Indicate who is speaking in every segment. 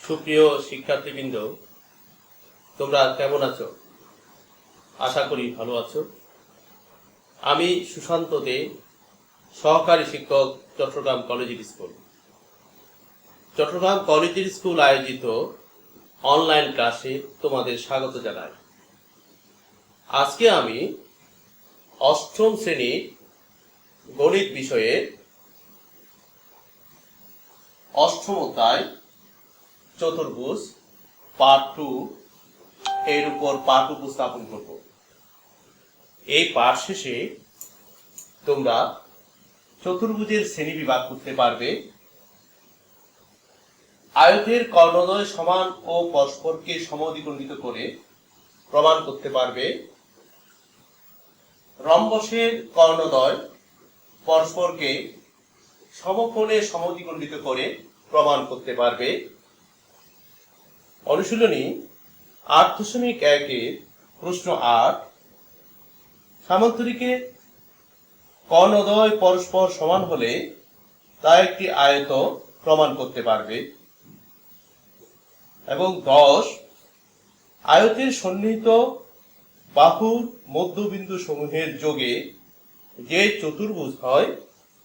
Speaker 1: সুপ্রিয় শিক্ষার্থীবৃন্দ, তোমরা কেমন আছো? আশা করি ভালো আছো। আমি সুশান্ত দে, সহকারী শিক্ষক, Chattogram collegiate school. Chattogram collegiate school আয়োজিত অনলাইন ক্লাসে তোমাদের স্বাগত জানাই। আজকে আমি অষ্টম শ্রেণীর গণিত বিষয়ে অষ্টম অধ্যায় চতুর্ভুজ পার্ট 2 এর উপর পাঠ উপস্থাপন করব। এই পাঠ শেষে তোমরা চতুর্ভুজের শ্রেণীবিভাগ করতে পারবে, আয়তের কর্ণদ্বয় সমান ও পরস্পরকে সমদ্বিখণ্ডিত করে প্রমাণ করতে পারবে, রম্বসের কর্ণদ্বয় পরস্পরকে সমকোণে সমদ্বিখণ্ডিত করে প্রমাণ করতে পারবে। অনুশীলনী 8.1 প্রশ্ন 8, সামান্তরিকে কর্ণদ্বয় পরস্পর সমান হলে তা একটি আয়ত প্রমাণ করতে পারবে। এবং 10, আয়তের সন্নিহিত বাহুর মধ্যবিন্দু সমূহের যোগে যে চতুর্ভুজ হয়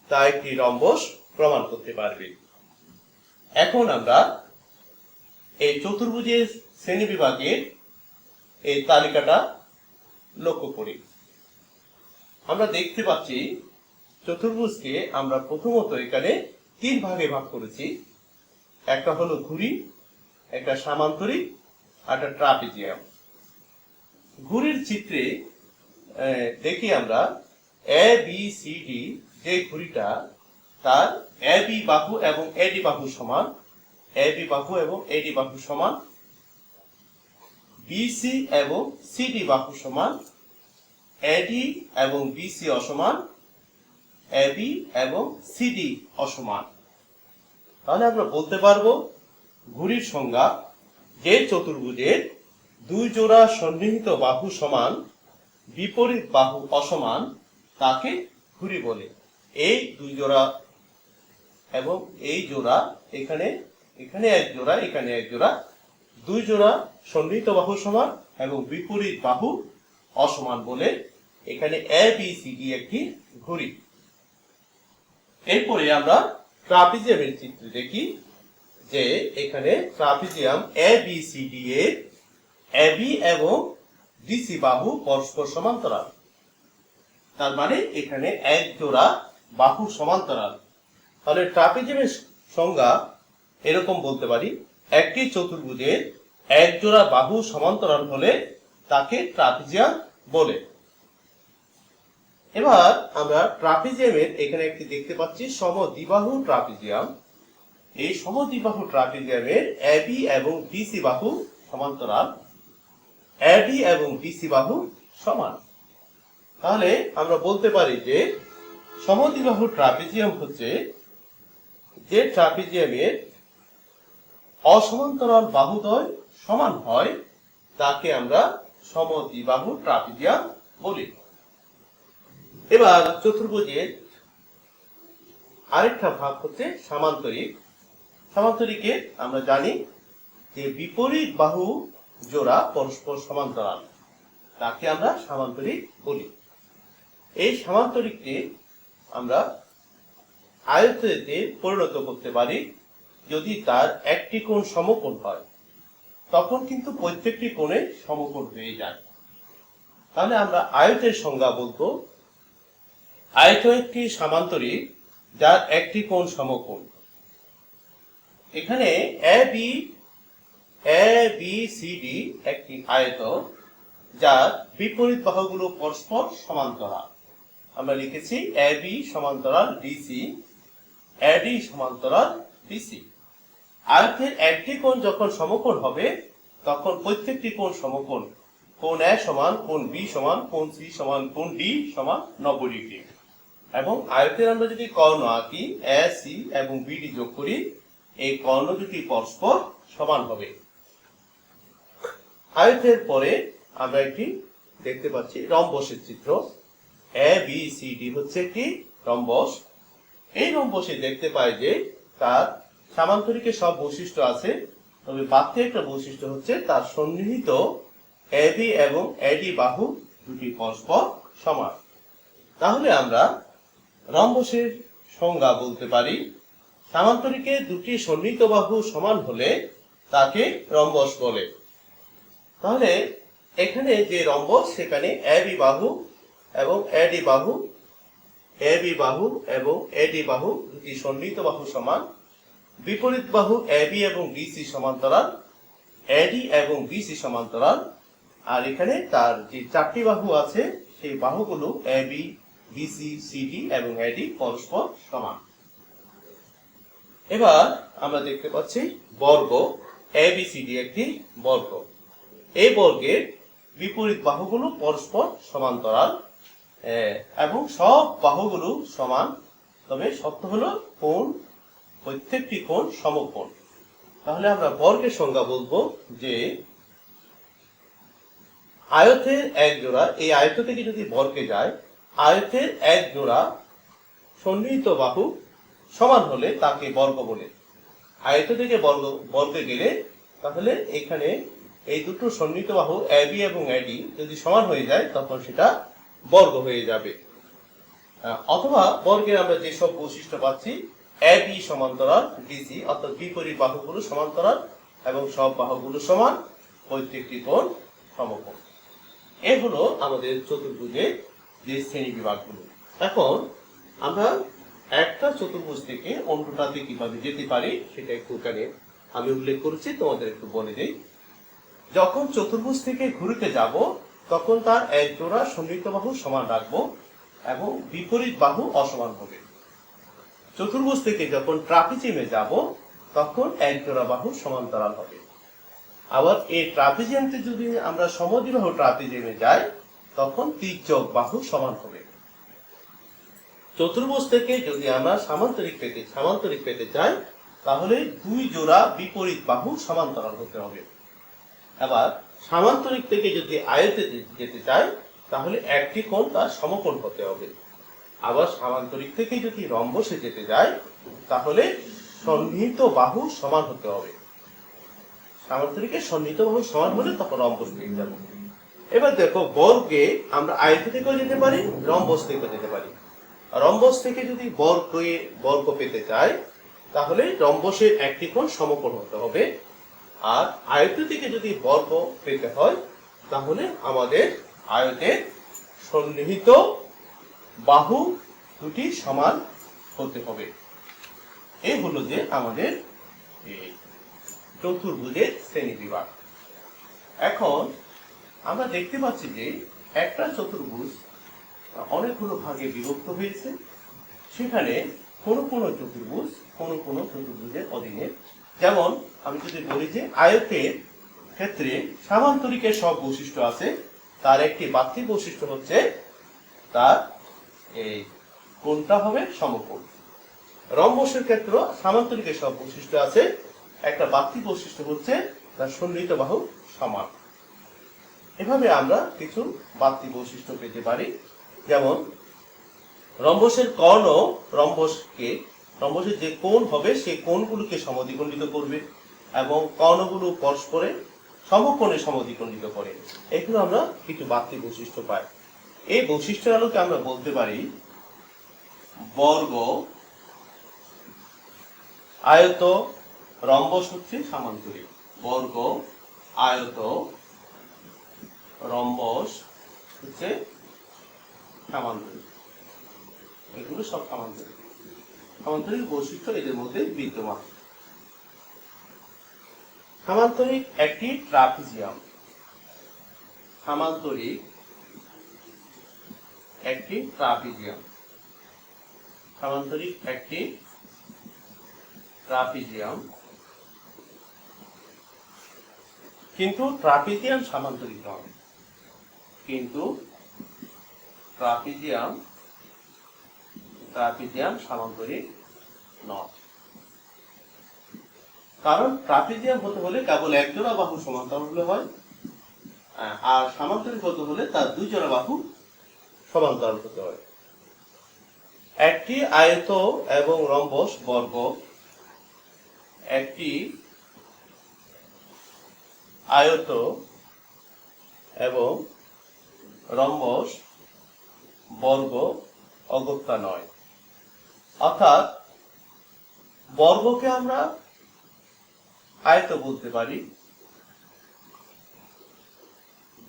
Speaker 1: তা একটি রম্বস প্রমাণ করতে পারবে। এখন আমরা এই চতুর্ভুজের শ্রেণীবিভাগের এই তালিকাটা লক্ষ্য করি। আমরা দেখতে পাচ্ছি চতুর্ভুজকে আমরা প্রথমত এখানে 3 ভাগে ভাগ করেছি। একটা হলো ঘুড়ি, একটা সামান্তরিক, আর একটা ট্রাপিজিয়াম। ঘুড়ির চিত্রে দেখি আমরা ABCD যে ঘুড়িটা, তার AB বাহু এবং AD বাহু সমান, AB বাহু এবং AD বাহু সমান, BC এবং CD বাহু সমান, AD এবং BC অসমান, AB এবং CD অসমান। তাহলে আমরা বলতে পারবো ঘুড়ির সংজ্ঞা, যে চতুর্ভুজের 2 জোড়া সন্নিহিত বাহু সমান, বিপরীত বাহু অসমান, তাকে ঘুড়ি বলে। এই 2 জোড়া এবং এই জোড়া, এখানে এক জোড়া, এখানে এক জোড়া, 2 জোড়া সন্নিহিত বাহু সমান এবং বিপরীত বাহু অসমান বলে এখানে ABCD একটি ঘুড়ি। এরপরে আমরা ট্রাপিজিয়ামের চিত্র দেখি যে এখানে ট্রাপিজিয়াম ABCD এর AB এবং DC বাহু পরস্পর সমান্তরাল, তার মানে এখানে এক জোড়া বাহু সমান্তরাল। তাহলে ট্রাপিজিয়ামের সংজ্ঞা এরকম বলতে পারি, একটি চতুর্ভুজের এক জোড়া বাহু সমান্তরাল হলে তাকে ট্রাপিজিয়াম বলে। এবার আমরা ট্রাপিজিয়ামের এখানে একটি দেখতে পাচ্ছি সমদ্বিবাহু ট্রাপিজিয়াম। এই সমদ্বিবাহু ট্রাপিজিয়ামের AB এবং DC বাহু সমান্তরাল, AD এবং BC বাহু সমান। তাহলে আমরা বলতে পারি যে সমদ্বিবাহু ট্রাপিজিয়াম হচ্ছে যে ট্রাপিজিয়ামের অসমান্তরাল বাহুদ্বয় সমান হয়, তাকে আমরা সমদ্বিবাহু ট্রাপিজিয়াম বলি। এবার চতুর্ভুজের আরেকটা ভাগ হচ্ছে সামান্তরিক। সামান্তরিকে আমরা জানি যে বিপরীত বাহু জোড়া পরস্পর সমান্তরাল, তাকে আমরা সামান্তরিক বলি। এই সামান্তরিককে আমরা আয়ততে পরিণত করতে পারি যদি তার একটি কোণ সমকোণ হয়, তখন কিন্তু প্রত্যেকটি কোণে সমকোণ হয়ে যায়। তাহলে আমরা আয়তের সংজ্ঞা বলবো, আয়ত একটি সামান্তরিক যার একটি কোণ সমকোণ। এখানে ABCD একটি আয়ত যার বিপরীত বাহুগুলো পরস্পর সমান্তরাল। আমরা লিখেছি AB সমান্তরাল DC, AD সমান্তরাল BC। আয়তের একটি কোণ যখন সমকোণ হবে তখন প্রত্যেকটি কোণ সমকোণ। কোণ A সমান, কোণ B সমান, কোণ C সমান, কোণ D সমান 90 ডিগ্রি। এবং আয়তের আমরা যদি কর্ণ আঁকি, AC এবং BD যোগ করি, এই কর্ণ দুটি পরস্পর সমান হবে। আয়তের পরে আমরা একটি দেখতে পাচ্ছি রম্বসের চিত্র। ABCD হচ্ছে একটি রম্বস। এই রম্বসে দেখতে পাই যে তার সামান্তরিকের সব বৈশিষ্ট্য আছে, তবে বাক্যে একটা বৈশিষ্ট্য হচ্ছে তার সন্নিহিত এবি এবং এডি বাহু দুটি পরস্পর সমান। তাহলে আমরা রম্বসের সংজ্ঞা বলতে পারি, সামান্তরিকে দুটি সন্নিহিত বাহু সমান হলে তাকে রম্বস বলে। তাহলে এখানে যে রম্বস সেখানে এবি বাহু এবং এডি বাহু এবং এডি বাহু দুটি সন্নিহিত বাহু সমান, বিপরীত বাহু এবি এবং বিসি সমান্তরাল, এডি এবং বিসি সমান্তরাল, আর এখানে তার যে চারটি বাহু আছে সেই বাহুগুলো এবি, বিসি, সিডি এবং এডি পরস্পর সমান। এবার আমরা দেখতে পাচ্ছি বর্গ এবিসিডি একটি বর্গ। এই বর্গের বিপরীত বাহুগুলো পরস্পর সমান্তরাল এবং সব বাহুগুলো সমান, তবে শর্ত হলো কোণ, প্রত্যেকটি কোণ সমকোণ। তাহলে আমরা বর্গের সংজ্ঞা বলবো যে আয়তের এক জোড়া, এই আয়ত থেকে যদি বর্গে যায়, আয়তের এক জোড়া সন্নিহিত বাহু সমান হলে তাকে বর্গ বলে। আয়ত থেকে বর্গে গেলে তাহলে এখানে এই দুটো সন্নিহিত বাহু এবি এবং এডি যদি সমান হয়ে যায় তখন সেটা বর্গ হয়ে যাবে। অথবা বর্গের আমরা যেসব বৈশিষ্ট্য পাচ্ছি, এবি সমান্তরাল ডিসি, অর্থাৎ বিপরীত বাহুগুলো সমান্তরাল এবং সব বাহুগুলো সমান, প্রত্যেকটি কোণ সমকোণ। এ হলো আমাদের চতুর্ভুজের যে শ্রেণী বিভাগগুলো। এখন আমরা একটা চতুর্ভুজ থেকে অন্যটাতে কিভাবে যেতে পারি সেটা একটু এখানে আমি উল্লেখ করেছি, তোমাদের একটু বলে দিই। যখন চতুর্ভুজ থেকে ঘুরতে যাব তখন তার এক জোড়া সন্নিহিত বাহু সমান রাখবো এবং বিপরীত বাহু অসমান হবে। চতুর্ভুজ থেকে যখন ট্রাপিজিয়ামে যাব তখন এক জোড়া বাহু সমান্তরাল হবে। আবার এই ট্রাপিজিয়ামতে যদি আমরা সমদ্বিবাহু ট্রাপিজিয়ামে যাই তখন তির্যক বাহু সমান হবে। চতুর্ভুজ থেকে যদি আমরা সামান্তরিক পেতে চাই তাহলে দুই জোড়া বিপরীত বাহু সমান্তরাল হতে হবে। আবার সামান্তরিক থেকে যদি আয়তে যেতে চাই তাহলে একটি কোণ তার সমকোণ হতে হবে। আবার সামান্তরিক থেকে যদি রম্বসে যেতে যায় তাহলে সন্নিহিত বাহু সমান হতে হবে। সামান্তরিকে সন্নিহিত বাহু সমান হলে তখন রম্বস পেয়ে যাব। এবার দেখো, বর্গে আমরা আয়ত থেকেও যেতে পারি, রম্বস থেকেও যেতে পারি। রম্বস থেকে যদি বর্গ পেতে চাই তাহলে রম্বসের একটি কোণ সমকোণ হতে হবে। আর আয়ত থেকে যদি বর্গ পেতে হয় তাহলে আমাদের আয়তের সন্নিহিত বাহু দুটি সমান হতে হবে। এই হলো যে আমাদের চতুর্ভুজের শ্রেণী বিভাগ। এখন আমরা দেখতে পাচ্ছি যে একটা চতুর্ভুজ অনেকগুলো ভাগে বিভক্ত হয়েছে। সেখানে কোন কোন চতুর্ভুজের অধীনে, যেমন আমি যদি বলি যে আয়তের ক্ষেত্রে সামান্তরিকের সব বৈশিষ্ট্য আছে, তার একটি বাহ্যিক বৈশিষ্ট্য হচ্ছে তার এই কোণটা হবে সমকোণ। রম্বসের ক্ষেত্রে সামান্তরিকের সব বৈশিষ্ট্য আছে, একটা বাহ্যিক বৈশিষ্ট্য হচ্ছে তার সন্নিহিত বাহু সমান। এভাবে আমরা কিছু বাহ্যিক বৈশিষ্ট্য পেতে পারি। যেমন রম্বসের কর্ণ রম্বসের যে কোণ হবে সেই কোণগুলোকে সমদ্বিখণ্ডিত করবে এবং কর্ণগুলো পরস্পরে সমকোণে সমদ্বিখণ্ডিত করে। এগুলো আমরা কিছু বাহ্যিক বৈশিষ্ট্য পাই। এই বৈশিষ্ট্যের আলোকে আমরা বলতে পারি বর্গ, আয়ত, রম্বস হচ্ছে সামান্তরিক। বর্গ, আয়ত, রম্বস হচ্ছে সামান্তরিক। এগুলো সব সামান্তরিক বৈশিষ্ট্য এদের মধ্যে বিদ্যমান। সামান্তরিক একটি ট্রাপিজিয়াম। সামান্তরিক একটি ট্রাপিজিয়াম। সামান্তরিক একটি ট্রাপিজিয়াম। কিন্তু ট্রাপিজিয়াম সামান্তরিক নয়। কিন্তু ট্রাপিজিয়াম সামান্তরিক নয়। কারণ ট্রাপিজিয়াম হতে হলে কেবল এক জোড়া বাহু সমান্তরাল হলে হয়, আর সামান্তরিক হতে হলে তার দুই জোড়া বাহু সমান্তরাল হতে হয়। একটি আয়ত এবং রম্বস বর্গ, একটি আয়ত এবং রম্বস বর্গ অগত্যা নয়। অর্থাৎ বর্গকে আমরা আয়ত বলতে পারি,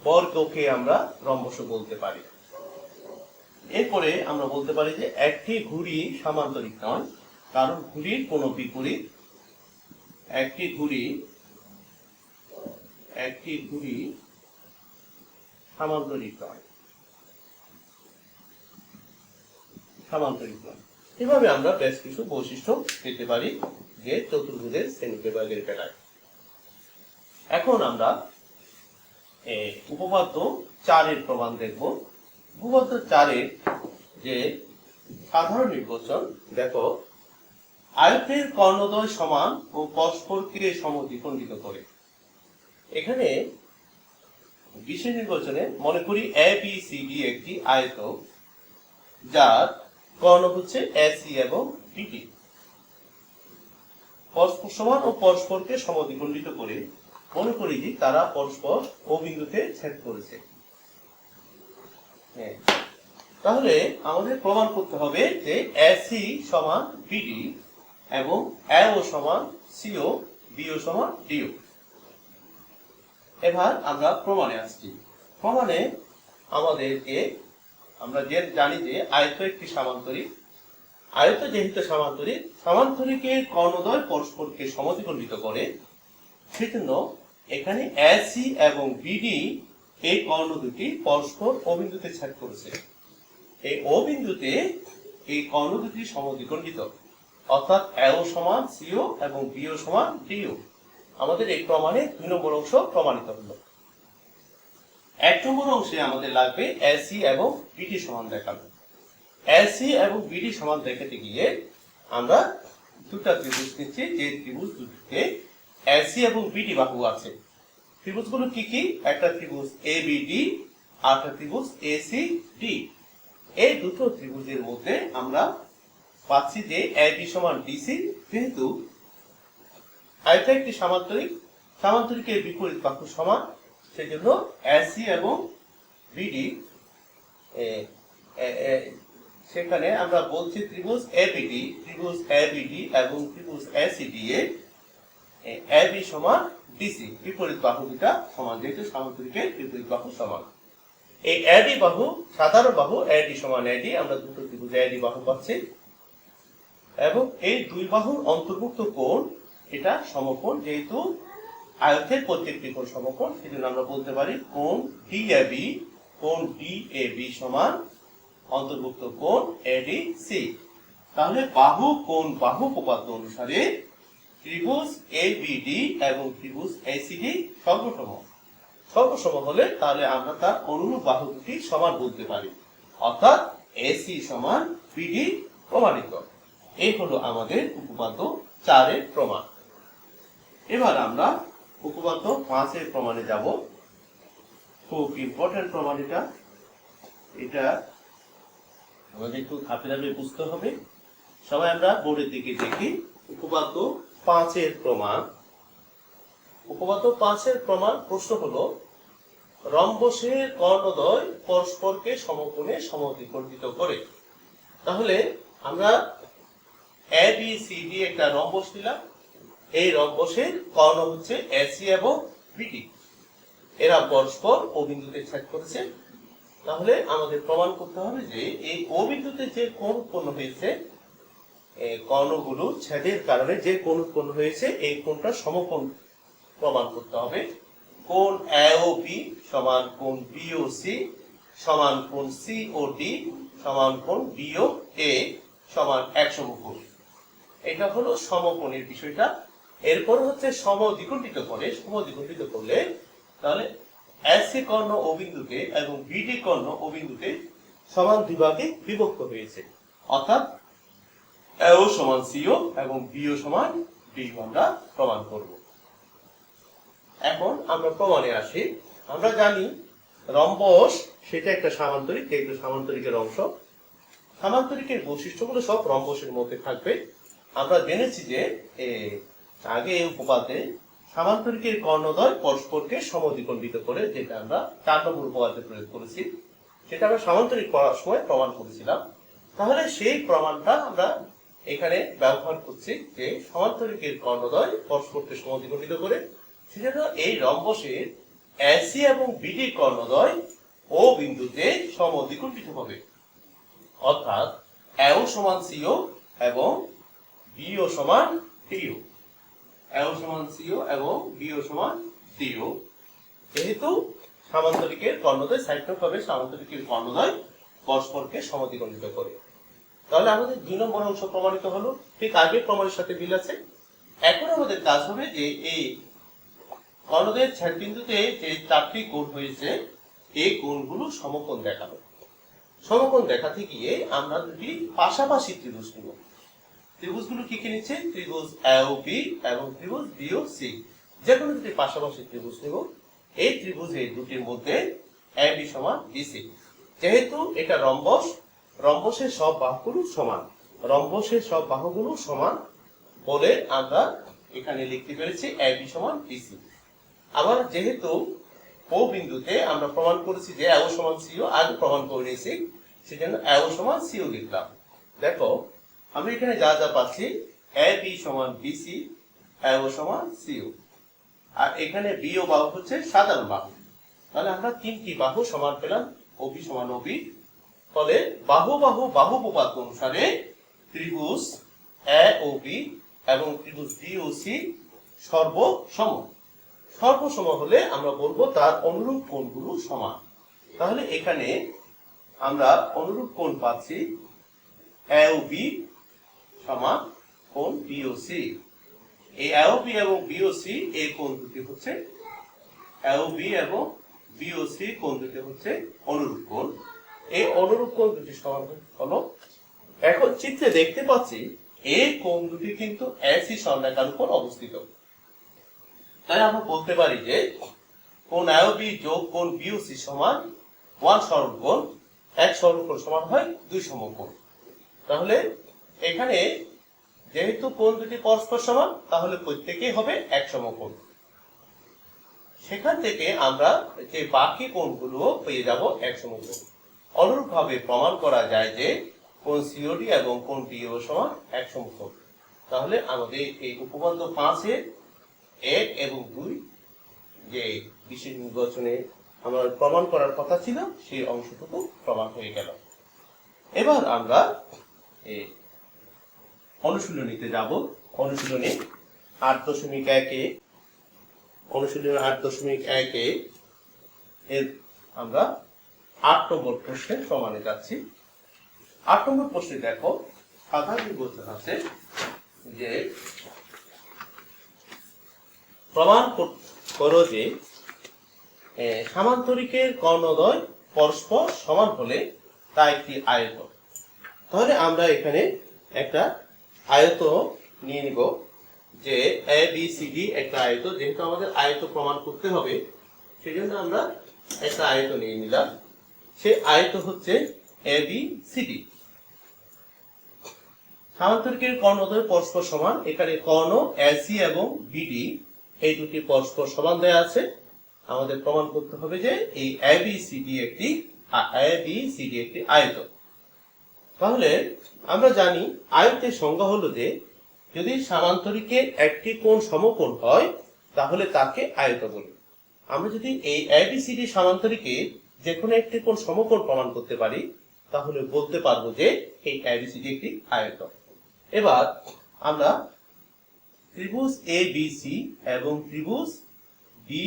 Speaker 1: বর্গকে আমরা রম্বস বলতে পারি। এরপরে আমরা বলতে পারি যে একটি ঘুড়ি সামান্তরিক নয়, কারণ ঘুড়ির কোনো বিপরীত একটি ঘুড়ি সামান্তরিক নয়। এভাবে আমরা বেশ কিছু বৈশিষ্ট্য পেতে পারি যে চতুর্ভুজের শ্রেণীবিভাগের বেলায়। এখন আমরা উপপাদ্য 4-এর প্রমাণ দেখব। উপপাদ্য 4-এর যে সাধারণ নির্বাচন, দেখো, আয়তের কর্ণদ্বয় সমান ও পরস্পরকে সমদ্বিখণ্ডিত করে। এখানে বিশেষ নির্বাচনে মনে করি ABCD একটি আয়ত, যার কর্ণ হচ্ছে AC এবং BD। পরস্পর সমান ও পরস্পরকে সমদ্বিখণ্ডিত করে মনে করি যে তারা পরস্পর ও বিন্দুতে ছেদ করেছে। তাহলে আমাদের প্রমাণ করতে হবে যে AC সমান BD এবং AO সমান CO, BO সমান DO। এবার আমরা প্রমাণে আসছি। প্রমাণে আমাদেরকে আমরা জানি যে আয়ত একটি সামান্তরিক। আয়ত যেহেতু সামান্তরিক, সামান্তরিকের কর্ণদ্বয় পরস্পরকে সমদ্বিখণ্ডিত করে, সেজন্য এখানে AC এবং BD এই কর্ণ দুটি পরস্পর ও বিন্দুতে ছেদ করেছে। এই ও বিন্দুতে এই কর্ণ দুটি সমদ্বিখণ্ডিত, অর্থাৎ AO সমান CO এবং BO সমান DO। আমাদের এই প্রমাণে 2 নম্বর অংশ প্রমাণিত হলো। 1 নম্বর অংশে আমাদের লাগবে AC এবং BD সমান দেখানো। AC এবং BD সমান দেখাতে গিয়ে আমরা দুটা ত্রিভুজ নিচ্ছি, যে ত্রিভুজ দুটিতে AC এবং BD বাহু আছে। ত্রিভুজগুলো কি কি? একটা ত্রিভুজ ABD আর একটা ত্রিভুজ ACD। এই দুটো ত্রিভুজের মধ্যে আমরা পাচ্ছি যে AB সমান DC। যেহেতু আয়ত একটি সামান্তরিক, সামান্তরিকের বিপরীত বাহু সমান, সেজন্য AC এবং BD সেখানে আমরা বলছি ত্রিভুজ ABD, ত্রিভুজ ABD এবং ত্রিভুজ ACD এ AB সমান DC, বিপরীত বাহু দুটা সমান, যেহেতু সামান্তরিকের বিপরীত বাহু সমান। এই AD বাহু, সাধারণ বাহু AD সমান AD, আমরা দুটো ত্রিভুজ AD বাহু পাচ্ছি এবং এই দুই বাহুর অন্তর্ভুক্ত কোণ এটা সমকোণ। যেহেতু আয়তের প্রত্যেকটি কোণ সমকোণ, সেজন্য আমরা বলতে পারি কোণ DAB সমান অন্তর্ভুক্ত কোণ ADC। তাহলে বাহু কোণ বাহু উপপাদ্য অনুসারে ত্রিভুজ ABD এবং ত্রিভুজ ACD সর্বসম হলে তাহলে আমরা তার অনুরূপ বাহু দুটি সমান বলতে পারি, অর্থাৎ AC সমান BD প্রমাণিত। এই হলো আমাদের উপপাদ্য 4-এর প্রমাণ। এবার আমরা উপপাদ্য 5-এর প্রমাণে যাব। খুব ইম্পর্টেন্ট প্রমাণ এটা আমাদের একটু ধাপে ধাপে বুঝতে হবে। সবাই আমরা বোর্ডের দিকে দেখি। উপপাদ্য 5-এর প্রমাণ। উপপাদ্য 5-এর প্রমাণ প্রশ্ন হলো, রম্বসের কর্ণদ্বয় পরস্পরকে সমকোণে সমদ্বিখণ্ডিত করে। তাহলে আমরা ABCD একটা রম্বস নিলাম। এই রম্বসের কর্ণ হচ্ছে AC এবং BD, এরা পরস্পর ও বিন্দুতে ছেদ করেছে। তাহলে আমাদের প্রমাণ করতে হবে যে এই ও বিন্দুতে যে কোণ উৎপন্ন হয়েছে, এই কর্ণগুলো ছেদের কারণে যে কোণ উৎপন্ন হয়েছে, এই কোণটা সমকোণ প্রমাণ করতে হবে। কোণ AOB সমান কোণ BOC সমান কোণ COD সমান কোণ BOA সমান 100 কোণ। এটা হলো সমকোণের বিষয়টা। এরপর হচ্ছে সমদ্বিখণ্ডিত করে। সমদ্বিখণ্ডিত করলে তাহলে AC কর্ণ ও বিন্দুতে এবং BD কর্ণ ও বিন্দুতে সমান দুভাগে বিভক্ত হয়েছে, অর্থাৎ AO সমান CO এবং BO সমান DO আমরা প্রমাণ করব। এখন আমরা প্রমাণে আসি। আমরা জানি রম্বস সেটা একটা সামান্তরিক, যেগুলো সামান্তরিকের অংশ। সামান্তরিকের বৈশিষ্ট্যগুলো সব রম্বসের মধ্যে থাকবে। আমরা জেনেছি যে আগে এই উপপাদ্যে সামান্তরিকের কর্ণদ্বয় পরস্পরকে সমদ্বিখণ্ডিত করে, যেটা আমরা 4 নম্বর উপপাদ্যে প্রয়োগ করেছি, সেটা আমরা সামান্তরিক পড়ার সময় প্রমাণ করেছিলাম। তাহলে সেই প্রমাণটা আমরা এখানে ব্যবহার করছি যে সমান্তরিকের কর্ণদ্বয় পরস্পরকে সমদ্বিখণ্ডিত করে, সেজন্য এই রম্বসের এসি এবং বিডি কর্ণদ্বয় ও বিন্দুতে সমদ্বিখণ্ডিত হবে, অর্থাৎ এও সমান সিও এবং বিও সমান টিও। এও সমান সিও এবং বিও সমান টিও। যেহেতু সামান্তরিকের কর্ণদ্বয় সাইক্লোক হবে, সামান্তরিকের কর্ণদ্বয় পরস্পরকে সমদ্বিখণ্ডিত করে। তাহলে আমাদের 2 নম্বর অংশ প্রমাণিত হলো, ঠিক আগের প্রমাণের সাথে মিল আছে। এখন আমাদের কাজ হবে যে এই কর্ণদ্বয়ের ছেদবিন্দুতে যে 4টি কোণ হয়েছে, এই কোণগুলো সমকোণ দেখানো। সমকোণ দেখাতে গিয়ে আমরা দুটি পাশাপাশি ত্রিভুজ নিব। ত্রিভুজগুলো কি কি নিচ্ছে? ত্রিভুজ এওবি এবং ত্রিভুজ বিওসি, যে কোনো দুটি পাশাপাশি ত্রিভুজ নিব। এই ত্রিভুজ এই দুটির মধ্যে এবি সমান বিসি। যেহেতু এটা রম্বস, রম্বসের সব বাহুগুলো সমান, রম্বসের সব বাহুগুলো সমান বলে আমরা এখানে লিখতে পেরেছি এবি সমান বিসি। আবার যেহেতু ও বিন্দুতে আমরা প্রমাণ করেছি যে এও সমান সিও, আগে প্রমাণ করে নিয়েছি, সেজন্য এও সমান সিও লিখলাম। দেখো আমরা এখানে যা যা পাচ্ছি, এবি সমান বিসি, এও সমান সিও, আর এখানে বিও বাহু হচ্ছে সাধারণ বাহু। তাহলে আমরা 3টি বাহু সমান পেলাম, ওবি সমান ওবি। ফলে বাহু বাহু বাহু উপপাদ্য অনুসারে ত্রিভুজ এওবি এবং ত্রিভুজ বিওসি সর্বসম। সর্বসম হলে আমরা বলবো তার অনুরূপ কোণগুলো সমান। তাহলে এখানে আমরা অনুরূপ কোণ পাচ্ছি এওবি সমান কোণ বিওসি। এই এওবি এবং বিওসি এই কোণ দুটি হচ্ছে, এওবি এবং বিওসি কোণ দুটি হচ্ছে অনুরূপ কোণ। এই অনুরূপ কোণ দুটি সমান হলো। এখন চিত্রে দেখতে পাচ্ছি এই কোণ দুটি কিন্তু এসি সরলরেখার উপর অবস্থিত। তাই আমরা বলতে পারি যে কোণ এওবি যোগ কোণ বিওসি সমান 1 সরলকোণ। 1 সরলকোণ সমান হয় 2 সমকোণ। তাহলে এখানে যেহেতু কোণ দুটি পরস্পর সমান, তাহলে প্রত্যেকেই হবে 1 সমকোণ। সেখান থেকে আমরা যে বাকি কোণগুলো পেয়ে যাব 1 সমকোণ। অনুরূপ ভাবে প্রমাণ করা যায় যে কোণ সিওডি এবং কোণ বিও সমান 1 সমকোণ। তাহলে আমাদের এই উপপাদ্য 5-এর 1 এবং 2 যে বিশেষ নির্বাচনে আমরা প্রমাণ করার কথা ছিল, সেই অংশটুকু প্রমাণ হয়ে গেল। এবার আমরা অনুশীলনীতে যাব। অনুশীলনী 8.1-এ, অনুশীলনী 8.1-এ এর আমরা 8 নম্বর প্রশ্নের প্রমাণে যাচ্ছি। 8 নম্বর প্রশ্নে দেখো, সাধারণ নির্বাচন আছে যে প্রমাণ করো যে সামান্তরিকের কর্ণদ্বয় পরস্পর সমান হলে তা একটি আয়ত। তাহলে আমরা এখানে একটা আয়ত নিয়ে নিব, যে এ বি সি ডি একটা আয়ত। যেহেতু আমাদের আয়ত প্রমাণ করতে হবে, সেই জন্য আমরা একটা আয়ত নিয়ে নিলাম। সে আয়ত হচ্ছে এ বি সি ডি। সামান্তরিকের কর্ণদ্বয় পরস্পর সমান। এখানে কর্ণ এসি এবং বিডি এই দুটি পরস্পর সমান দেয়া আছে। আমাদের প্রমাণ করতে হবে যে এই এবিসিডি একটি আয়ত। তাহলে আমরা জানি আয়তের সংজ্ঞা হলো যে যদি সামান্তরিকের একটি কোণ সমকোণ হয়, তাহলে তাকে আয়ত বলি। আমরা যদি এই এবিসিডি সামান্তরিকের যে কোনো একটি কোণ সমকোণ প্রমাণ করতে পারি, তাহলে বলতে পারবো যে এই এবিসিডি একটি আয়ত। এবার আমরা ত্রিভুজ এ বি সি এবং ত্রিভুজ বি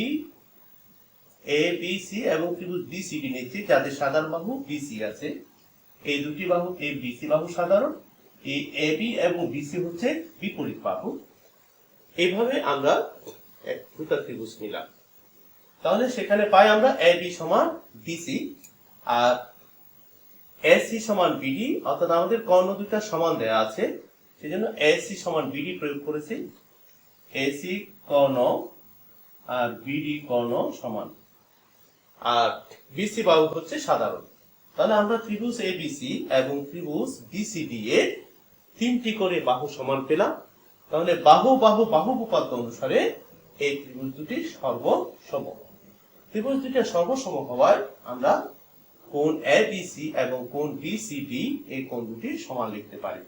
Speaker 1: এ বি সি এবং ত্রিভুজ বি সি ডি নিচ্ছি, যাদের সাধারণ বাহু বিসি আছে। এই দুটি বাহু এ বিসি বাহু সাধারণ, এই এ বি এবং বিসি হচ্ছে বিপরীত বাহু। এইভাবে আমরা দুটো ত্রিভুজ নিলাম। তাহলে সেখানে পাই আমরা এ বি সমান বিসি আর এসি সমান বিডি, অর্থাৎ আমাদের কর্ণ দুটা সমান দেয়া আছে, সেজন্য এসি সমান বিডি প্রয়োগ করেছি। এসি কর্ণ আর বিডি কর্ণ সমান, আর বিসি বাহু হচ্ছে সাধারণ। তাহলে আমরা ত্রিভুজ এবিসি এবং ত্রিভুজ বিসিডি এর 3টি করে বাহু সমান পেলাম। তাহলে বাহু বাহু বাহু উপপাদ্য অনুসারে এই ত্রিভুজ দুটি সর্বসম। ত্রিভুজ দুটি সর্বসম হওয়ায় আমরা কোণ এবিসি এবং কোণ বিসিডি এই কোণ দুটি সমান লিখতে পারি।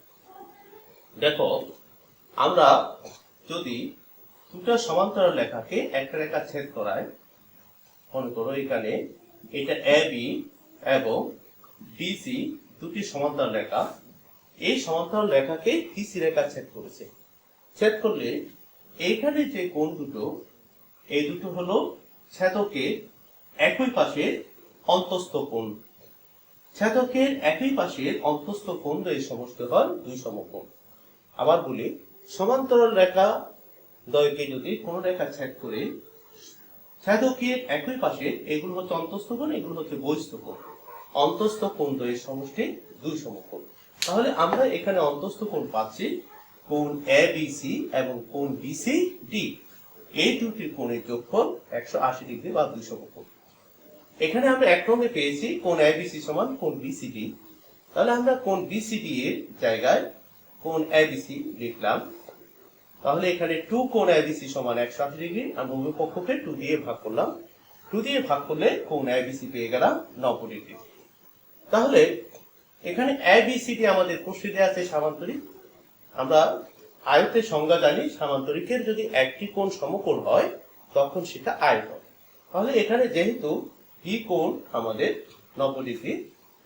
Speaker 1: দেখো, আমরা যদি দুটো সমান্তরাল রেখাকে একটা রেখা ছেদ করায়, মনে করো এখানে এটা এবি এবং বিসি দুটি সমান্তরাল রেখা, এই সমান্তরাল রেখাকে বিসি রেখা ছেদ করেছে। ছেদ করলে এইখানে যে কোণ দুটো, এই দুটো হলো ছেদকের একই পাশের অন্তস্থ কোণ। ছেদকের একই পাশের অন্তস্থ কোণ দ্বয়ের সমষ্টি হয় দুই সমকোণ। আবার বলি, সমান্তরাল রেখা দ্বয়কে যদি কোন রেখা ছেদ করে, ছেদকের একই পাশের, এগুলো হচ্ছে অন্তস্থ কোণ, এগুলো হচ্ছে বহিস্থ কোণ। অন্তস্থ কোণ দ্বয়ের সমষ্টি দুই সমকোণ। তাহলে আমরা এখানে অন্তস্থ কোণ পাচ্ছি কোণ এবিসি এবং কোণ বিসিডি। এই দুটি কোণের যোগফল 180 ডিগ্রি বা দুই সমকোণ। এখানে আমরা এক রঙে পেয়েছি কোণ এবিসি সমান কোণ বিসিডি। তাহলে আমরা কোণ বিসিডি এর জায়গায় কোণ এবিসি লিখলাম। তাহলে এখানে 2 কোণ এবিসি সমান 180 ডিগ্রি, আমরা উভয় পক্ষকে 2 দিয়ে ভাগ করলাম। 2 দিয়ে ভাগ করলে কোণ এবিসি পেয়ে গেলাম 90 ডিগ্রি। তাহলে এখানে এবিসিডি আমাদের প্রশ্নে দেওয়া আছে সামান্তরিক। আমরা আয়তের সংজ্ঞা জানি, সামান্তরিকের যদি একটি কোণ সমকোণ হয় তখন সেটা আয়ত। তাহলে এখানে যেহেতু বি কোণ আমাদের 90 ডিগ্রি,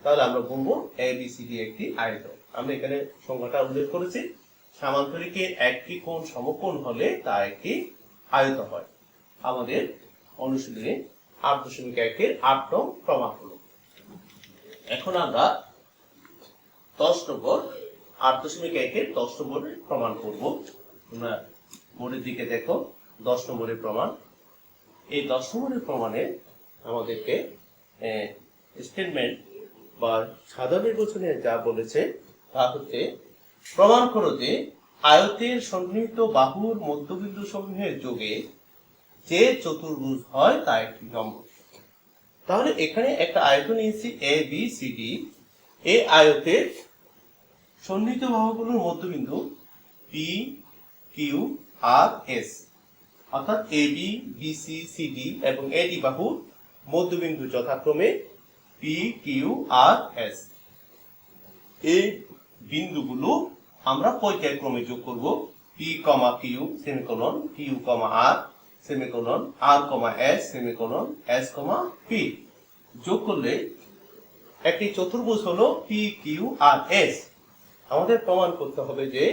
Speaker 1: তাহলে আমরা বলবো এবিসিডি একটি আয়ত। আমরা এখানে সংজ্ঞাটা উল্লেখ করেছি, সামান্তরিকের একটি কোণ সমকোণ হলে তা একটি আয়ত হয়। আমাদের অনুশীলনে 8.1 8 নং প্রমাণ হলো। এখন আমরা 10 নম্বর 8.1 10 নম্বরের প্রমাণ করব। তোমরা বোর্ডের দিকে দেখো, 10 নম্বরের প্রমাণ। এই 10 নম্বরের প্রমাণে আমাদেরকে স্টেটমেন্ট বা সাধারণ নির্বাচনে যা বলেছে তা হচ্ছে, প্রমাণ করো যে আয়তের সন্নিহিত বাহুর মধ্যবিন্দু সমূহের যোগে যে চতুর্ভুজ হয় তা একটি রম্বস। তাহলে এখানে একটা আয়ত নিয়েছি এ বি সি ডি। এই আয়তের সন্নিহিত বাহুগুলোর মধ্যবিন্দু পি কিউ আর এস, অর্থাৎ এ বি বিসি সিডি এবং এডি বাহুর মধ্যবিন্দু যথাক্রমে পি কিউ আর এস। এই বিন্দুগুলো আমরা পর্যায়ক্রমে যোগ করব। P comma Q semicolon, Q comma R semicolon, R comma S semicolon, S comma P. যোগ করলে একটি চতুর্ভুজ হলো পি কিউ আর এস। আমাদের প্রমাণ করতে হবে যে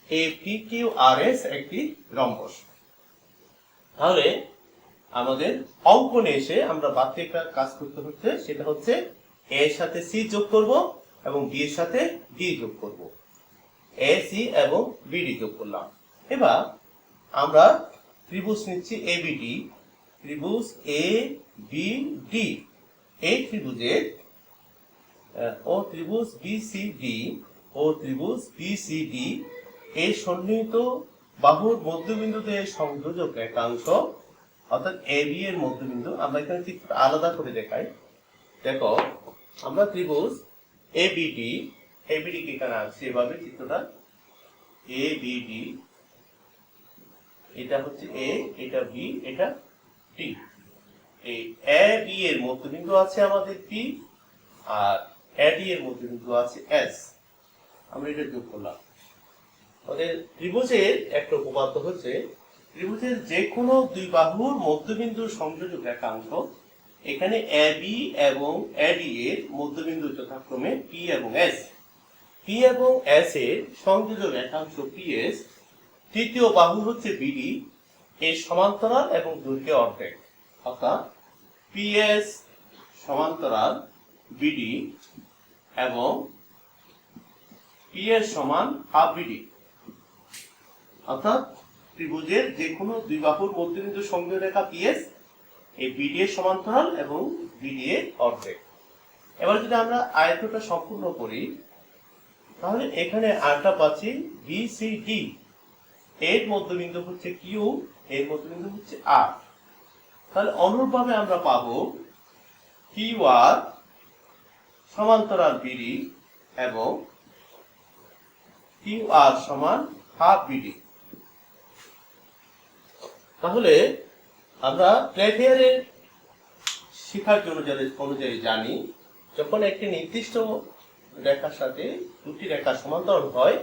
Speaker 1: এই পি কিউ আর এস একটি রম্বস। তাহলে আমাদের অঙ্কনে এসে আমরা বাড়তি একটা কাজ করতে হচ্ছে, সেটা হচ্ছে এ এর সাথে সি যোগ করব এবং বি এর সাথে ডি যোগ করব। এ সি এবং বিডি যোগ করলাম। এবার আমরা ত্রিভুজ নিচ্ছি এবিডি, ত্রিভুজ এ বি ডি। এই ত্রিভুজের ও ত্রিভুজ বিসিডি ও ত্রিভুজ বিসিডি এই সন্নিহিত বাহুর মধ্যবিন্দুতে সংযোজক একাংশ, অর্থাৎ এবি এর মধ্যবিন্দু। আমরা এখানে চিত্রটা আলাদা করে দেখাই। দেখো, আমরা ত্রিভুজ এবিডি, এবিডি কে এখানে আছে এভাবে চিত্রটা, এবিডি, এটা হচ্ছে এ, এটা বি, এটা টি। এই এ বি এর মধ্যবিন্দু আছে আমাদের পি, আর এডি এর মধ্যবিন্দু আছে এস। আমরা এটা যোগ করলাম। আমাদের ত্রিভুজের একটা উপপাদ্য হচ্ছে, ত্রিভুজের যে কোনো দুই বাহুর মধ্যবিন্দু সংযোজক একাংশ, এখানে এবি এবং এডি এর মধ্যবিন্দু যথাক্রমে পি এবং এস। পি এবং এস এর সংযোজক একাংশ পিএস, তৃতীয় বাহু হচ্ছে বিডি, এর সমান্তরাল এবং দৈর্ঘ্যে অর্ধেক, অর্থাৎ পিএস সমান্তরাল বিডি এবং পিএস সমান হাফ বিডি। অর্থাৎ ত্রিভুজের যে কোনো দুই বাহুর মধ্যবিন্দু সংযোগ রেখা পিএস, এই বিডি এর সমান্তরাল এবং বিডি এর অর্ধেক। এবার যদি আমরা আয়তটা সম্পূর্ণ করি, তাহলে এখানে আরটা পাচ্ছি বিসিডি, এর মধ্যবিন্দু হচ্ছে কিউ, এর মধ্যবিন্দু হচ্ছে আর। তাহলে অনুরূপভাবে আমরা পাবো কিউ আর সমান্তরাল বিডি এবং কিউ আর সমান হাফ বিডি। তাহলে আমরা প্লেফেয়ারের শিখার জন্য অনুযায়ী জানি, যখন একটি নির্দিষ্ট রেখার সাথে দুটি রেখা সমান্তরাল হয়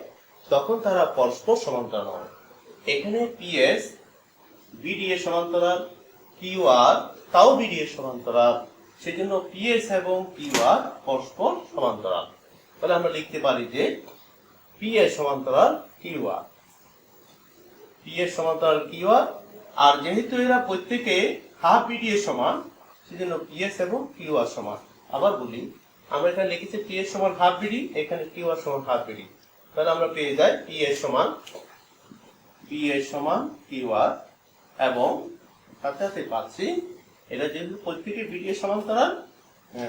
Speaker 1: তখন তারা পরস্পর সমান্তরাল হয়। এখানে পিএস বিডি এর সমান্তরাল, কিউআর তাও বিডি এর সমান্তরাল, সেজন্য পিএস এবং কিউআর পরস্পর সমান্তরাল। তাহলে আমরা লিখতে পারি যে পিএস সমান্তরাল কিউআর, পিএস সমান্তরাল কিউআর। আর যেহেতু এরা প্রত্যেকে হাফ বিডি এর সমান, সেজন্য পিএস এবং কিউআর সমান। আবার বলি, আমরা এখানে লিখেছি পিএস সমান হাফ বিডি, এখানে কিউআর সমান হাফ বিডি। তাহলে আমরা পেয়ে যাই পিএস সমান কিউআর, এবং সাথে সাথে পাচ্ছি এটা যেহেতু প্রত্যেকে বিডি এর সমান্তরাল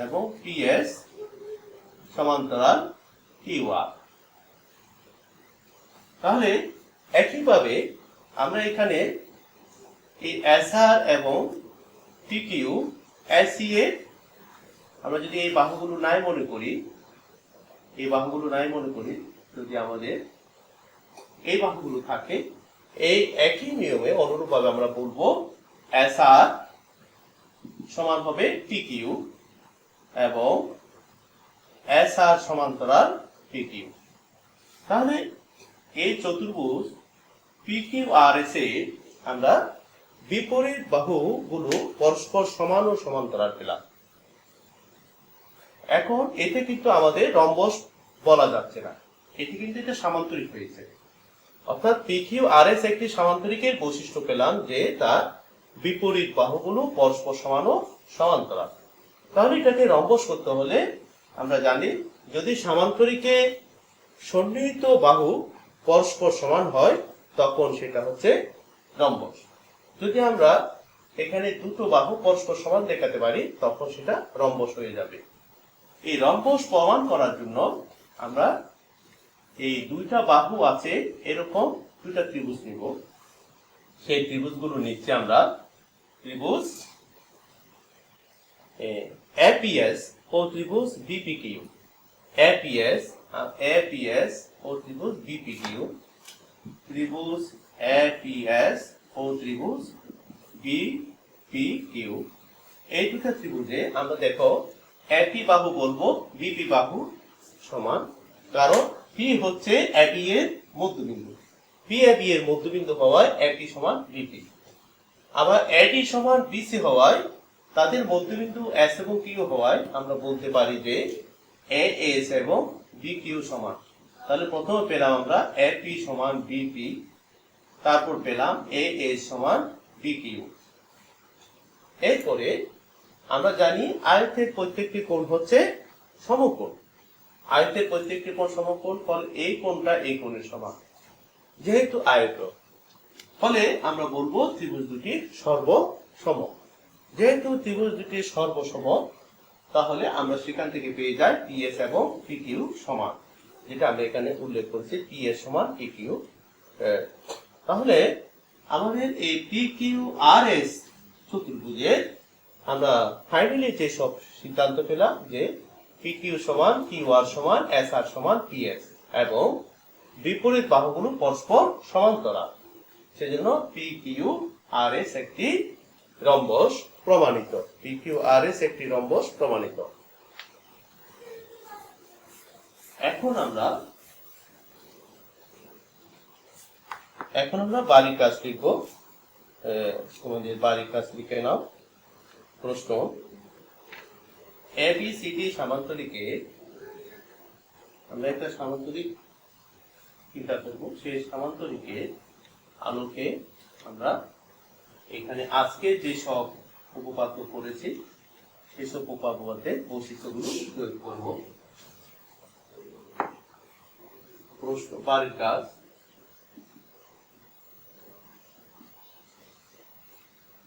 Speaker 1: এবং পিএস সমান্তরাল কিউআর। তাহলে একইভাবে আমরা এখানে এই এসআর এবং টিকিউ এসি এ আমরা যদি এই বাহুগুলো নাই মনে করি, যদি আমাদের এই বাহুগুলো থাকে, এই একই নিয়মে অনুরূপভাবে আমরা বলবো এসআর সমান হবে টিকিউ এবং এসআর সমান্তরাল পিকিউ। তাহলে এই চতুর্ভুজ পিকিউআরএস এ আমরা বিপরীত বাহুগুলো পরস্পর সমান ও সমান্তরাল পেলাম। এখন এতে কিন্তু আমাদের রম্বস বলা যাচ্ছে না, এটি কিন্তু এটা সামান্তরিক হয়েছে। অর্থাৎ পিকিউআরএস একটি সামান্তরিকের বৈশিষ্ট্য পেলাম যে তার বিপরীত বাহুগুলো পরস্পর সমান ও সমান্তরাল। তাহলে এটাকে রম্বস করতে হলে আমরা জানি, যদি সামান্তরিকে সন্নিহিত বাহু পরস্পর সমান হয় তখন সেটা হচ্ছে রম্বস। যদি আমরা এখানে দুটো বাহু পরস্পর সমান দেখাতে পারি তখন সেটা রম্বস হয়ে যাবে। এই রম্বস প্রমাণ করার জন্য আমরা এই দুইটা বাহু আছে এরকম দুইটা ত্রিভুজ নিব। সেই ত্রিভুজগুলো নিচ্ছে আমরা ত্রিভুজ এপিএস ও ত্রিভুজ বিপিকিউ, এপিএস ও ত্রিভুজ বিপিকিউ, ত্রিভুজ এপিএস ও ত্রিভুজ বিপিকিউ। এই দুটো ত্রিভুজে আমরা দেখো এপি বাহু বলবো বিপি বাহু সমান, কারণ পি হচ্ছে এবি এর মধ্যবিন্দু, পি এবি এর মধ্যবিন্দু হওয়ায় এপি সমান বিপি। আবার এডি সমান বিসি হওয়ায় তাদের মধ্যবিন্দু এস এবং কিউ হওয়ায় আমরা বলতে পারি যে এ এস এবং বি কিউ সমান। তাহলে প্রথমে পেলাম আমরা এপি সমান বিপি, তারপর পেলাম এ এস সমান বি কিউ। এরপরে আমরা জানি আয়তের প্রত্যেকটি কোণ হচ্ছে সমকোণ, আয়তের প্রত্যেকটি কোণ সমকোণ, ফলে এই কোণটা এই কোণের সমান। যেহেতু আয়ত, ফলে আমরা বলবো ত্রিভুজ দুটি সর্বসম। যেহেতু ত্রিভুজ দুটি সর্বসম, তাহলে আমরা সেখান থেকে পেয়ে যাই পিএস এবং পিকিউ সমান, যেটা আমরা এখানে উল্লেখ করেছি পিএস সমান পিকিউ। তাহলে আমাদের এই পিকিউআরএস চতুর্ভুজের আমরা ফাইনালি যে সব সিদ্ধান্ত পেলাম যে পিকিউ সমান কিউআর সমান এসআর সমান পিএস এবং বিপরীত বাহুগুলো পরস্পর সমান্তরাল, সেজন্য পিকিউআরএস একটি রম্বস প্রমাণিত, পিকিউআরএস একটি রম্বস প্রমাণিত। এখন আমরা বাড়ির কাজ লিখব। তোমাদের বাড়ির কাজ লিখে নাও। প্রশ্ন, এবিসিডি সামান্তরিকে আমরা একটা সামান্তরিক চিন্তা করব। সেই সামান্তরিকের আলোকে আমরা এখানে আজকে যে সব উপপাদ্য করেছি সেসব উপপাদ্যের বৈশিষ্ট্যগুলো প্রয়োগ করব। প্রশ্ন, বাড়ির কাজ।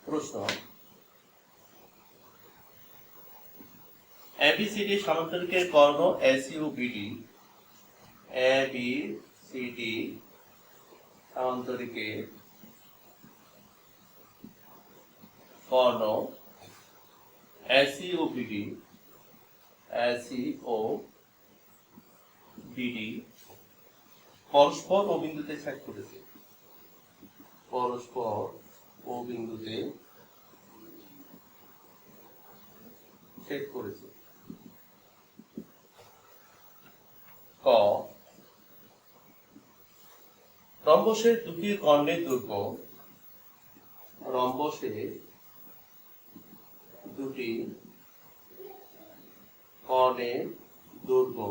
Speaker 1: প্রশ্ন, এবিসিডি সামান্তরিকের কর্ণ এসইউ বিডি, এবিসিডি সামান্তরিকের কর্ণ এসইউ বিডি, এসইও বিডি পরস্পর ও বিন্দুতে ছেদ করেছে, পরস্পর ও ও বিন্দুতে ছেদ করেছে। ক রম্বসের দুটি কর্ণের দৈর্ঘ্য রম্বসের দুটি কর্ণের দৈর্ঘ্য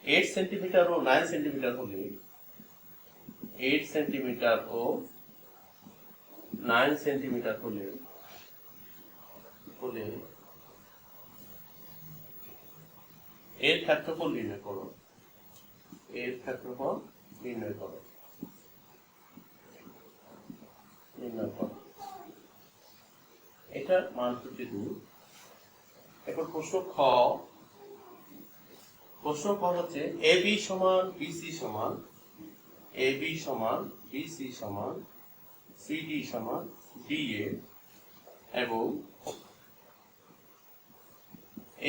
Speaker 1: 8 সেন্টিমিটার ও 9 সেন্টিমিটার হলে 8 সেন্টিমিটার ও 9 সেন্টিমিটার হলে এর ক্ষেত্রফল নির্ণয় করো। এর ক্ষেত্রফল নির্ণয় করো। এটার মান হচ্ছে 2। এখন প্রশ্ন খ হচ্ছে AB সমান BC সমান AB সমান BC সমান CD সমান DA এবং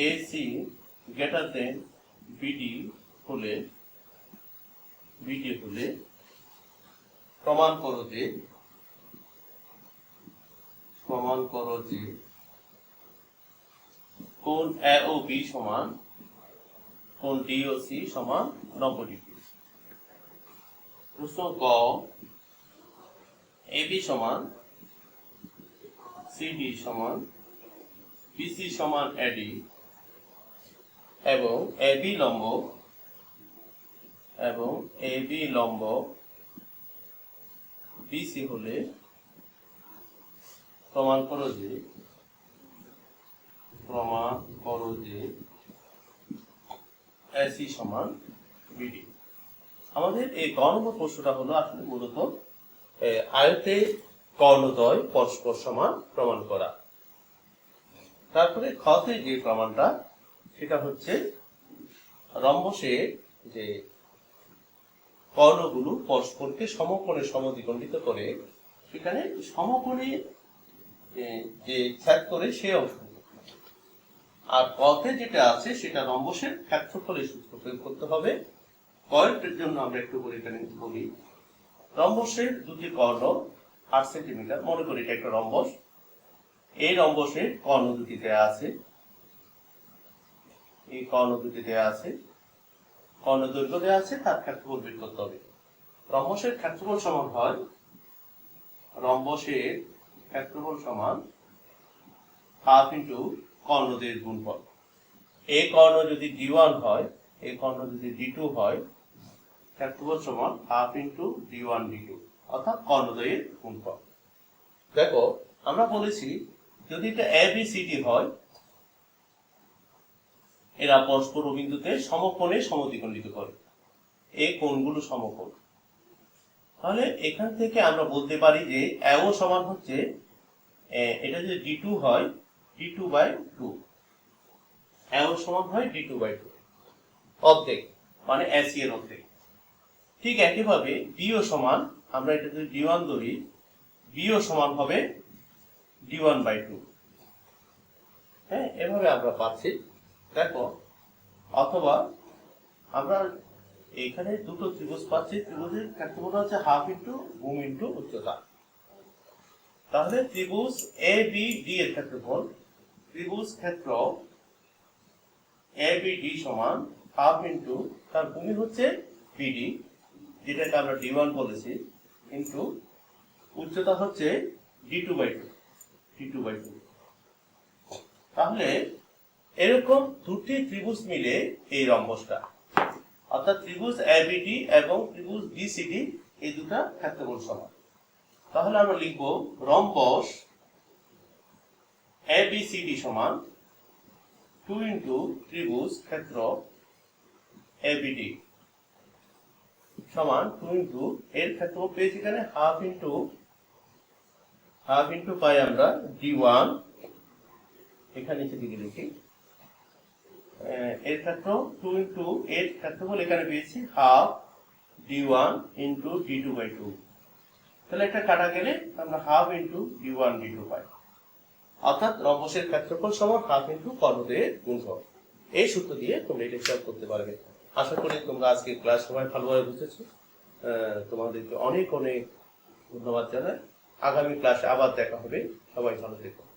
Speaker 1: AC গ্রেটার দেন BD হলে প্রমাণ করো যে কোণ AOB সমান কোণ DOC সমান 90 ডিগ্রি। প্রশ্ন ক AB সমান CD সমান BC সমান AD এবং AB লম্ব BC হলে প্রমাণ করো যে AC সমান BD। আমাদের এই ক নম্বর প্রশ্নটা হলো আসলে মূলত আয়তে কর্ণদ্বয় পরস্পর সমান প্রমাণ করা। তারপরে খতে যে প্রমাণটা সেটা হচ্ছে রম্বসের যে কর্ণগুলো পরস্পরকে সমকোণে সমদ্বিখণ্ডিত করে সেখানে সমকোণে যে ছেদ করে সে অংশ। আর পথে যেটা আছে সেটা রম্বসের ক্ষেত্রফলের সূত্র প্রয়োগ করতে হবে। কয়ের জন্য আমরা একটু করে এখানে বলি, রম্বসের দুটি কর্ণ 8 সেন্টিমিটার, মনে করি এটা একটা রম্বস। এই রম্বসের কর্ণ দুটি দেয়া আছে, কর্ণ দৈর্ঘ্য দেওয়া আছে, তার ক্ষেত্রফল বের করতে হবে। রম্বসের ক্ষেত্রফল সমান হয় হাফ ইন্টু কর্ণদের গুণফল। এই কর্ণ যদি D1 হয়, এই কর্ণ যদি D2 হয়, ক্ষেত্রফল সমান হাফ ইন্টু D1 D2, অর্থাৎ কর্ণদ্বয়ের গুণফল। দেখো আমরা বলেছি যদি এটা ABCD হয়, এরা পরস্পর বিন্দুতে সমকোণে সমদ্বিখণ্ডিত করে, এই কোণগুলো সমকোণ। তাহলে এখান থেকে আমরা বলতে পারি যে AO সমান হচ্ছে এটা যদি D2 হয় D2/2, AO সমান হয় D2/2, অর্ধেক মানে AC এর অর্ধেক। ঠিক একইভাবে BO সমান, আমরা এটা যদি D1 ধরি, BO সমান হবে D1/2। হ্যাঁ, এভাবে আমরা পাচ্ছি। দেখো, অথবা আমরা এখানে দুটো ত্রিভুজ পাচ্ছি, ত্রিভুজের ক্ষেত্রফল হচ্ছে হাফ ইন্টু ভূমি ইন্টু উচ্চতা। তাহলে ত্রিভুজ ABD এর ক্ষেত্রফল, ত্রিভুজ ক্ষেত্র ABD সমান হাফ ইন্টু তার ভূমি হচ্ছে BD, যেটাকে আমরা D1 বলেছি, ইন্টু উচ্চতা হচ্ছে D2/2। তাহলে এরকম দুটি ত্রিভুজ মিলে এই রম্বসটা, অর্থাৎ ত্রিভুজ ABD এবং ত্রিভুজ BCD, এই দুটা ক্ষেত্রফল সমান। তাহলে আমরা লিখব রম্বস ABCD সমান 2 ইন্টু ত্রিভুজ ক্ষেত্র ABD সমান 2 ইন্টু এর ক্ষেত্রফল পেয়েছি এখানে হাফ ইন্টু পাই আমরা D1, এখানে নিচে দিকে লিখি, এর ক্ষেত্র 2 ইন্টু এর ক্ষেত্রফল এখানে পেয়েছি হাফ D1 ইন্টু D2/2। তাহলে এটা কাটা গেলে আমরা হাফ ইন্টু D1 D2 পাই, অর্থাৎ রম্বসের ক্ষেত্রফল সমান হাফ ইন্টু কর্ণদ্বয়ের গুণফল। এই সূত্র দিয়ে তোমরা এটা হিসাব করতে পারবে। আশা করি তোমরা আজকে ক্লাস সবাই ভালোভাবে বুঝেছো। তোমাদেরকে অনেক অনেক ধন্যবাদ জানাই। আগামী ক্লাসে আবার দেখা হবে। সবাই ভালো থেকো।